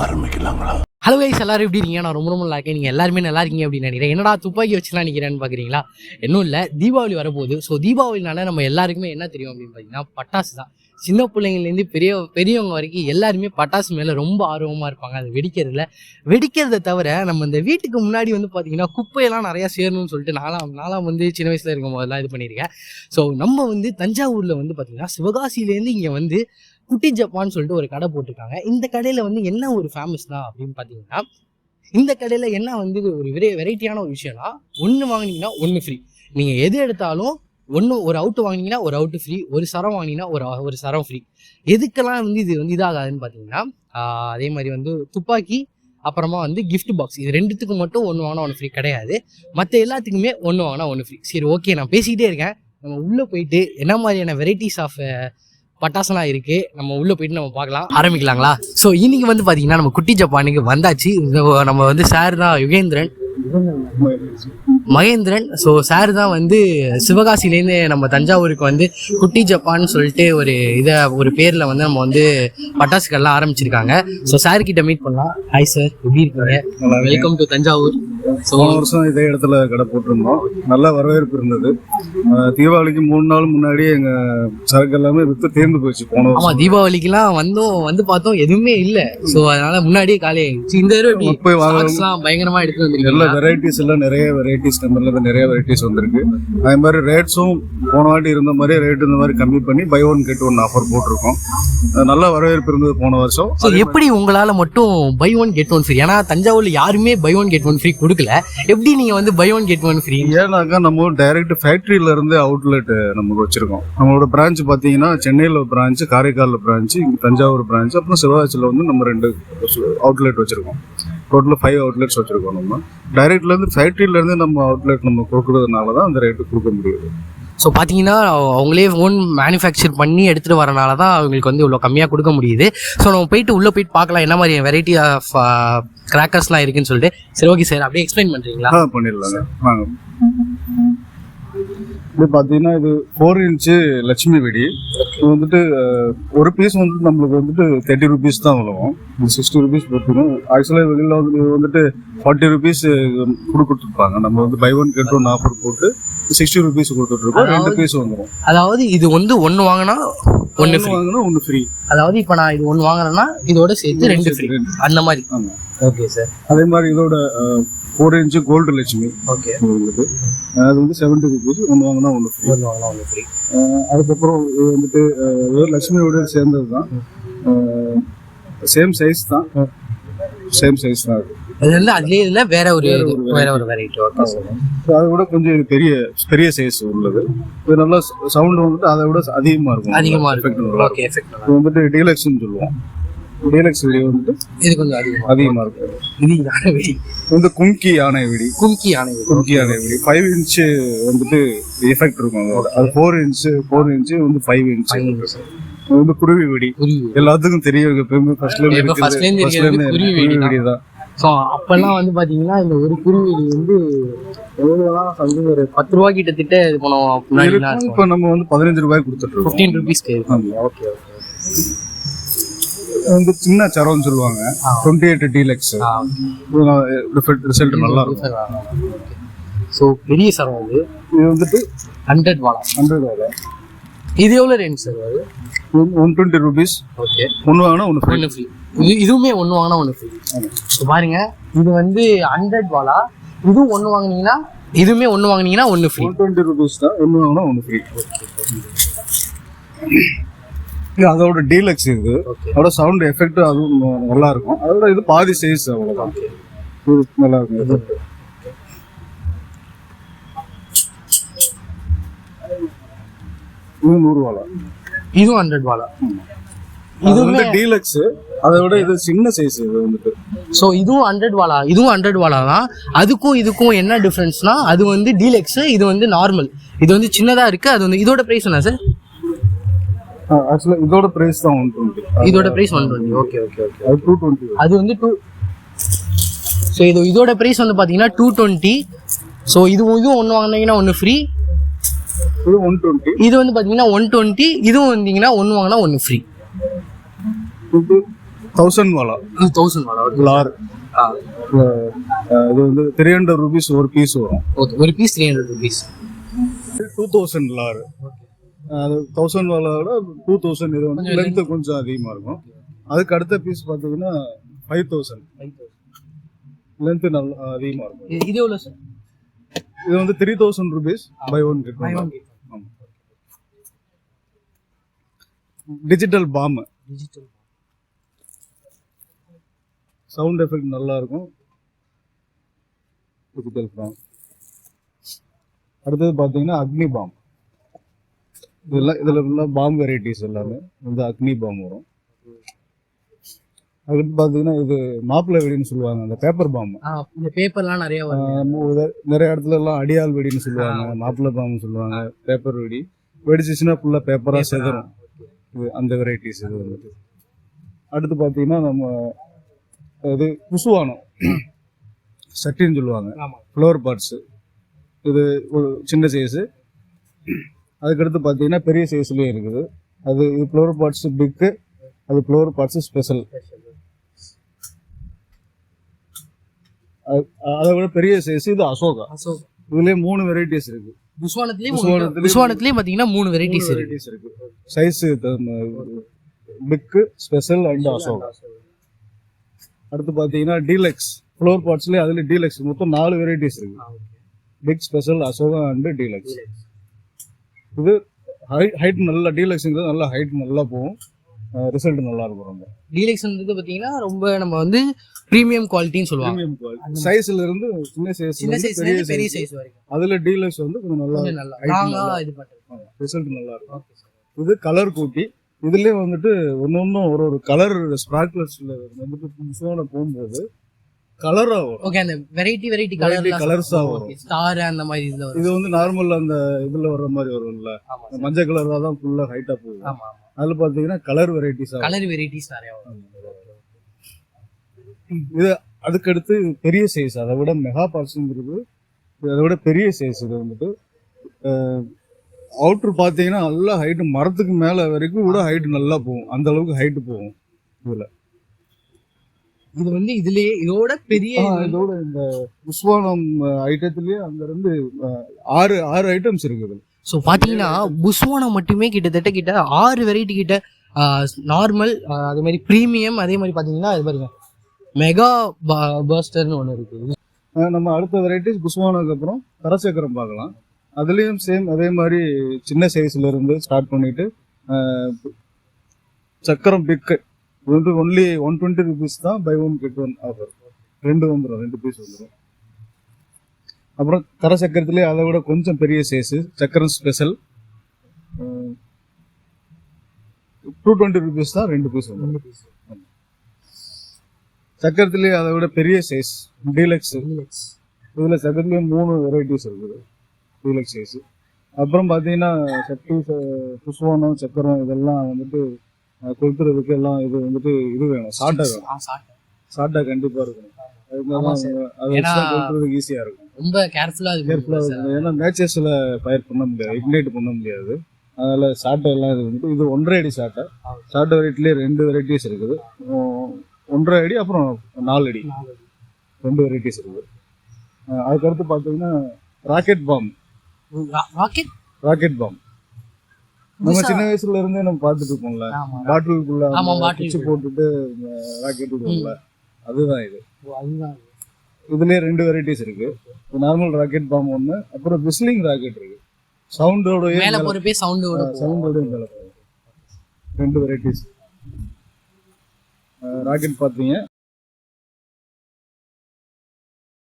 ஆரம்பிக்கலாங்களா? Hello guys, எல்லாரும் எப்படி இருக்கீங்க? நான் ரொம்ப நல்லா இருக்கேன். நீங்கள் எல்லாருமே நல்லா இருக்கீங்க அப்படின்னு நினைக்கிறேன். என்னடா துப்பாக்கி வச்சுலாம் நிற்கிறேன்னு பார்க்குறீங்களா? இன்னும் இல்லை, தீபாவளி வரப்போகுது. ஸோ தீபாவளினால நம்ம எல்லாருக்குமே என்ன தெரியும் அப்படின்னு பார்த்தீங்கன்னா, பட்டாசு தான். சின்ன பிள்ளைங்கள்லேருந்து பெரியவங்க வரைக்கும் எல்லாருமே பட்டாசு மேலே ரொம்ப ஆர்வமாக இருப்பாங்க. அது வெடிக்கிறத தவிர நம்ம இந்த வீட்டுக்கு முன்னாடி வந்து பார்த்திங்கன்னா குப்பையெல்லாம் நிறையா சேரணும்னு சொல்லிட்டு நான்லாம் வந்து சின்ன வயசில் இருக்கும் போதெல்லாம் இது பண்ணியிருக்கேன். ஸோ நம்ம வந்து தஞ்சாவூரில் வந்து பார்த்திங்கன்னா சிவகாசியிலேருந்து இங்கே வந்து குட்டி ஜப்பான்னு சொல்லிட்டு ஒரு கடை போட்டிருக்காங்க. இந்த கடையில் வந்து என்ன ஒரு ஃபேமஸ் தான் அப்படின்னு பார்த்தீங்கன்னா, இந்த கடையில் என்ன வந்து ஒரு வெரைட்டியான ஒரு விஷயம்னா, ஒன்று வாங்கினீங்கன்னா ஒன்று ஃப்ரீ. நீங்கள் எது எடுத்தாலும் ஒரு அவுட்டு வாங்கினீங்கன்னா ஒரு அவுட்டு ஃப்ரீ, ஒரு சரம் வாங்கினீங்கன்னா ஒரு சரம் ஃப்ரீ. எதுக்கெல்லாம் வந்து இது வந்து இதாகாதுன்னு பார்த்தீங்கன்னா, அதே மாதிரி வந்து துப்பாக்கி, அப்புறமா வந்து கிஃப்ட் பாக்ஸ், இது ரெண்டுத்துக்கும் மட்டும் ஒன்று வாங்கினா ஒன்று ஃப்ரீ கிடையாது. மற்ற எல்லாத்துக்குமே ஒன்று வாங்கினா ஒன்று ஃப்ரீ. சரி, ஓகே, நான் பேசிக்கிட்டே இருக்கேன். நம்ம உள்ளே போயிட்டு என்ன மாதிரியான வெரைட்டிஸ் ஆஃப் பட்டாசுலாம் இருக்குது, நம்ம உள்ளே போயிட்டு நம்ம பார்க்கலாம். ஆரம்பிக்கலாங்களா? ஸோ இன்னைக்கு வந்து பார்த்தீங்கன்னா நம்ம குட்டி ஜப்பானுக்கு வந்தாச்சு. நம்ம வந்து சார் தான் மகேந்திரன். ஸோ சார் தான் வந்து சிவகாசிலேருந்து நம்ம தஞ்சாவூருக்கு வந்து குட்டி ஜப்பான்னு சொல்லிட்டு ஒரு பேரில் வந்து நம்ம வந்து பட்டாசுக்கள்லாம் ஆரம்பிச்சிருக்காங்க. ஸோ சார்கிட்ட மீட் பண்ணலாம். ஹாய் சார், எப்படி இருக்கீங்க? Welcome to Thanjavur. ஸோ போன வருஷம் இதே இடத்துல கடை போட்டிருந்தோம். நல்ல வரவேற்பு இருந்தது. தீபாவளிக்கு 3 நாள் முன்னாடி எங்கள் சரக்கு எல்லாமே விற்று தேர்ந்து போயிடுச்சு. போன ஆமாம், தீபாவளிக்கெல்லாம் வந்து பார்த்தோம், எதுவுமே இல்லை. ஸோ அதனால முன்னாடியே காலி ஆயிடுச்சு. இந்த தடவை போய் வாங்கலாம், பயங்கரமாக எடுத்து வந்துருக்கு. எல்லா வெரைட்டிஸ் எல்லாம் நிறைய வெரைட்டிஸ் நம்பர்ல நிறைய வெரைட்டிஸ் வந்திருக்கு. அதே மாதிரி ரேட்ஸும் போன வாட்டி இருந்த மாதிரி ரேட் இந்த மாதிரி கம்மி பண்ணி buy one get one offer போட்டிருக்கோம். நல்ல வரவேற்பு இருந்தது போன வருஷம். எப்படி உங்களால மட்டும் buy one get one free? ஏன்னா தஞ்சாவூர்ல யாருமே buy one get one free கொடுக்கல. எப்படி நீங்க வந்து buy one get one free? ஏன்னாக்கா நம்ம டைரக்ட் ஃபேக்டரியில இருந்து அவுட்லெட் நமக்கு வச்சிருக்கோம். நம்மளோட பிரான்ச் பாத்தீங்கன்னா சென்னையில பிரான்ச், காரைக்காலில் பிரான்ச், தஞ்சாவூர் பிரான்ச், அப்புறம் சிவகாசியில் வந்து நம்ம 2 அவுட்லெட் வச்சிருக்கோம். டோட்டலாக 5 அவுட்லெட்ஸ் வச்சிருக்கோம். நம்ம டைரக்ட்ல இருந்து ஃபேக்டரியில இருந்து நம்ம அவுட்லெட் நம்ம கொடுக்கறதுனால தான் அந்த ரேட்டு கொடுக்க முடியுது. ஸோ பார்த்தீங்கன்னா அவங்களே ஓன் மேனுஃபேக்சர் பண்ணி எடுத்துகிட்டு வரனால தான் அவங்களுக்கு வந்து இவ்வளோ கம்மியாக கொடுக்க முடியுது. ஸோ நம்ம உள்ளே போயிட்டு பார்க்கலாம் என்ன மாதிரி வெரைட்டி ஆஃப் கிராக்கர்ஸ்லாம் இருக்குன்னு சொல்லிட்டு. சரி, ஓகே சார், அப்படியே எக்ஸ்பிளைன் பண்ணுறீங்களா? பண்ணிடலாங்க, வாங்க. இது பார்த்தீங்கன்னா இது 4 இன்ச்சு லட்சுமி வெடி. இது வந்துட்டு ஒரு பீஸ் வந்துட்டு நம்மளுக்கு வந்துட்டு 30 ரூபீஸ் தான் விழுவும். இது 60 ரூபீஸ் போட்டுருக்கோம். ஆக்சுவலாக வெளியில் வந்து வந்துட்டு 40 ரூபீஸ் கொடுத்துருப்பாங்க. நம்ம வந்து buy one get one offer போட்டு 60 ரூபீஸ் கொடுத்துட்ருக்கோம். 2 பீஸ் வந்துடும். அதாவது இது வந்து ஒன்று வாங்கினா ஒன்று ஃப்ரீ. அதாவது இப்போ நான் இது ஒன்று வாங்கினேன்னா இதோட சேர்த்து 2 ஃப்ரீ, அந்த மாதிரி. Okay sir. அதே மாதிரி இதோட 4 இன்ச்சு கோல்டு லட்சுமி. ஓகே. அது வந்து 70 ரூபீஸ். ஒன்று வாங்கினா ஒன்று ஃப்ரீ. அதுக்கப்புறம் இது வந்துட்டு லட்சுமியோட சேர்ந்தது தான். சேம் சைஸ் தான். அது வந்து அதுலேயே இல்லை, வேற ஒரு வெரைட்டி. Okay sir. அதை விட கொஞ்சம் இது பெரிய சைஸ் உள்ளது. இது நல்லா சவுண்ட் வந்துட்டு அதை விட அதிகமாக இருக்கும். ஓகே, எஃபெக்ட் இது வந்துட்டு டீலக்ஸ்ன்னு சொல்லுவோம். டீலக்ஸ் வெடி வந்துட்டு இது கொஞ்சம் அதிகமாக இருக்கும். இது யானை வெடி வந்து கும்கி யானை வெடி. 5 இன்ச்சு வந்துட்டு எஃபெக்ட் இருக்கும். அது 4 இன்ச்சு வந்து 5 இன்ச்சு வந்து குருவி வெடி. எல்லாத்துக்கும் தெரியும், ஃபர்ஸ்ட்ல குருவி வெடி தான். ஸோ அப்பெல்லாம் வந்து பார்த்தீங்கன்னா இந்த ஒரு குருவி வந்து எவ்வளோலாம் வந்து ஒரு 10 ரூபா கிட்டத்தட்ட இது பண்ணுவோம். இப்போ நம்ம வந்து 15 ரூபாய்க்கு கொடுத்துட்ருக்கோம். 15 ரூபீஸ். ஓகே. வந்து சின்ன சரம்னு சொல்லுவாங்க. 28 டீலக்ஸ். ரிசல்ட் நல்லா இருக்கும். ஸோ பெரிய சரம் இது வந்துட்டு 100 வாலா. இது எவ்வளோ ரேஞ்ச் சார்? அது 120 ரூபீஸ். ஓகே. ஒன்று வாங்கினா ஒன்று ஃப்ரீ. இதுவுமே ஒன்று வாங்கினா ஒன்று ஃப்ரீ. ஸோ பாருங்க, இது வந்து 100 வாலா. இதுவும் ஒன்று வாங்கினீங்கன்னா இதுவுமே ஒன்று வாங்கினீங்கன்னா ஒன்று ஃப்ரீ. 120 ரூபீஸ் தான். ஒன்று வாங்கினா ஒன்று ஃப்ரீ. அதோட டீலக்ஸ் இது. அதோட சவுண்ட் எஃபெக்ட் அதுவும் நல்லா இருக்கும். அதோட இது பாதி சைஸ், அவ்வளோதான். இது நல்லா இருக்கும். இது 100 வாலா. இதுவும் 100 வாலா. இது வந்து டீலக்ஸ். அதை விட இது சின்ன சைஸ். இது வந்துட்டு ஸோ இதுவும் 100 வாலா. இதுவும் 100 வாலா தான். இதுக்கும் என்ன டிஃப்ரென்ஸ்னா, அது வந்து டீலக்ஸ், இது வந்து நார்மல். இது வந்து சின்னதாக இருக்குது. அது வந்து இதோட ப்ரைஸ் என்ன சார்? ஆக்சுவலா இதோட பிரைஸ் தான் 120. இதோட பிரைஸ் 120. ஓகே. அது 220. அது வந்து ஸோ இதோட பிரைஸ் வந்து பார்த்தீங்கன்னா 220. ஸோ இதுவும் ஒன்று வாங்கினீங்கன்னா ஒன்று ஃப்ரீ. இது 120. இது வந்து பார்த்தீங்கன்னா 120. இதுவும் வந்தீங்கன்னா ஒன்று வாங்கினா ஒன்று ஃப்ரீ. 1000 வாலா. இது 1000 வாலா. லார். இது வந்து 300 rupees ஒரு பீஸ் வரும். ஓகே, ஒரு பீஸ் 300 rupees. 2000 லார். அது 1000 வாலாவோட 2000. இது வந்து லென்த் கொஞ்சம் அதிகமாக இருக்கும். அதுக்கு அடுத்த பீஸ் பார்த்தீங்கன்னா 5000. லென்த் நல்லா அதிகமாக இருக்கும். இது எவ்வளோ சார்? இது வந்து 3000 rupees buy one get one. Digital bomb. Sound effect நல்லா இருக்கும். Digital bomb. அடுத்தது பார்த்தீங்கன்னா அக்னி பாம். இதில் ஃபுல்லாக பாம் வெரைட்டிஸ் எல்லாமே வந்து அக்னி பாம் வரும். அதுக்கு பார்த்தீங்கன்னா இது மாப்பிள்ளை வெடின்னு சொல்லுவாங்க, அந்த பேப்பர் பாம். இந்த பேப்பர்லாம் நிறைய நிறைய இடத்துல எல்லாம் அடியால் வெடின்னு சொல்லுவாங்க, மாப்பிள்ளை பாம்னு சொல்லுவாங்க. பேப்பர் வெடி வெடிச்சிச்சுன்னா ஃபுல்லாக பேப்பராக செதறும். இது அந்த வெரைட்டிஸ் இது வந்துட்டு. அடுத்து பார்த்தீங்கன்னா நம்ம இது புசுவானம் சட்டின்னு சொல்லுவாங்க, ஃப்ளவர் பார்ட்ஸு. இது ஒரு சின்ன சைஸு. அதுக்கடுத்து பார்த்தீங்கன்னா பெரிய சைஸ்லேயே இருக்குது. அது இது ஃப்ளவர் பார்ட்ஸு பிக்கு, அது ஃப்ளவர் பார்ட்ஸு ஸ்பெஷல். அதை விட பெரிய சைஸ் இது அசோகா. இதுலேயே 3 வெரைட்டிஸ் இருக்கு. புசுவானத்துலேயே பார்த்தீங்கன்னா 3 வெரைட்டிஸ் இருக்கு. சைஸு பிக்கு, ஸ்பெஷல் அண்ட் அசோகா. அடுத்து பார்த்தீங்கன்னா டீலக்ஸ் ஃப்ளவர் பார்ட்ஸ்லேயே அதுலேயே டீலக்ஸ் மொத்தம் 4 வெரைட்டிஸ் இருக்கு. Big, special, Ashoka and deluxe. இது ஹைட் நல்லா, டீலக்ஸுங்கிறது நல்லா ஹைட் நல்லா போகும், ரிசல்ட் நல்லா இருக்கும். ரொம்ப டீலக்ஸ்ன்றது பார்த்தீங்கன்னா ரொம்ப நம்ம வந்து ப்ரீமியம் குவாலிட்டின்னு சொல்லுவாங்க. ப்ரீமியம் குவாலிட்டி சைஸ்ல இருந்து சின்ன சைஸ் பெரிய சைஸ் வரைக்கும். அதுல டீலக்ஸ் வந்து கொஞ்சம் நல்லா இது பண்ணுறோம், ரிசல்ட் நல்லா இருக்கும். இது கலர் கூட்டி இதுலயே வந்துட்டு ஒன்னொன்னும் ஒரு கலர் ஸ்பார்க்லர்ஸ்ல வந்துட்டு புதுசான போகும்போது கலரா வரும். ஓகே, அந்த வெரைட்டி கலர்ஸா வரும். ஸ்டார் அந்த மாதிரி இது வந்து நார்மல் அந்த இதுல வர்ற மாதிரி வரும்ல, மஞ்சள் கலரா தான் ஃபுல்லா ஹைட்டா போகும். அதுல பாத்தீங்கன்னா கலர் வெரைட்டிஸ் நிறைய வரும். இது அதுக்கடுத்து பெரிய சைஸ், அதை விட மெகா பார்ட்ஸுங்கிறது அதை விட பெரிய சைஸ். இது வந்துட்டு அவுட்ரு பார்த்தீங்கன்னா நல்லா ஹைட்டு, மரத்துக்கு மேலே வரைக்கும் கூட ஹைட்டு நல்லா போகும், அந்த அளவுக்கு ஹைட்டு போகும். இதில் இது வந்து இதுலயே இதோட இதோட இந்த புஷ்வானம் ஐட்டத்துலேயே அங்கேருந்து 6 ஐட்டம்ஸ் இருக்குது. ஸோ பார்த்தீங்கன்னா புஷ்வானம் மட்டுமே கிட்ட 6 வெரைட்டி கிட்ட, நார்மல், அதே மாதிரி ப்ரீமியம், அதே மாதிரி பார்த்தீங்கன்னா அது பாருங்க மெகா பர்ஸ்டர்னு ஒன்று இருக்குது. நம்ம அடுத்த வெரைட்டிஸ் புஷ்வானுக்கு அப்புறம் கரசக்கரம் பார்க்கலாம். அதுலேயும் சேம் அதே மாதிரி சின்ன சைஸ்ல இருந்து ஸ்டார்ட் பண்ணிட்டு சக்கரம் பிக்கு வந்து ஒன்லி 120 rupees தான் buy one get one offer. 2 piece வந்துடும். அப்புறம் கரசக்கரத்துலேயே அதை விட கொஞ்சம் பெரிய சைஸு சக்கரம் ஸ்பெஷல் 220 rupees தான் 2 பீஸ் வந்துடும். சக்கரத்துலேயே அதை விட பெரிய சைஸ் டீலக்ஸ். இதில் சக்கரத்துலேயே 3 வெரைட்டிஸ் இருக்குது டீலக்ஸ் சைஸ். அப்புறம் பார்த்தீங்கன்னா சக்தி, புஷ்வானம், சக்கரம் இதெல்லாம் வந்துட்டு கொளுத்துறதுக்கு எல்லாம் இது வந்துட்டு இது வேணும், சாட்டா வேணும். சாட்டா கண்டிப்பாக இருக்கணும். அதை கொளுத்துறதுக்கு ஈஸியாக இருக்கும். ரொம்ப கேர்ஃபுல்லாக இருக்கும். ஏன்னா மேட்சஸில் ஃபயர் பண்ண முடியாது, இக்னைட் பண்ண முடியாது. அதனால் சாட்டை எல்லாம் இது வந்துட்டு இது 1.5 அடி சாட்டை. சாட்டை வெரைட்டிலே 2 வெரைட்டிஸ் இருக்குது. 1.5 அடி அப்புறம் 4 அடி 2 வெரைட்டிஸ் இருக்குது. அதுக்கடுத்து பார்த்தீங்கன்னா ராக்கெட் பாம். நம்ம சின்ன வயசுல இருந்தே நம்ம பார்த்துட்டு இருக்கோம்ல, பாட்டிலுக்குள்ள பிச்சு போட்டுட்டு ராக்கெட் விடுவோம்ல, அதுதான் இது. இதுலயே 2 வெரைட்டிஸ் இருக்கு. நார்மல் ராக்கெட் பாம் ஒன்று, அப்புறம் விஸ்லிங் ராக்கெட் இருக்கு. சவுண்டோட சவுண்டோட 2 வெரைட்டிஸ் ராக்கெட் பார்த்தீங்க.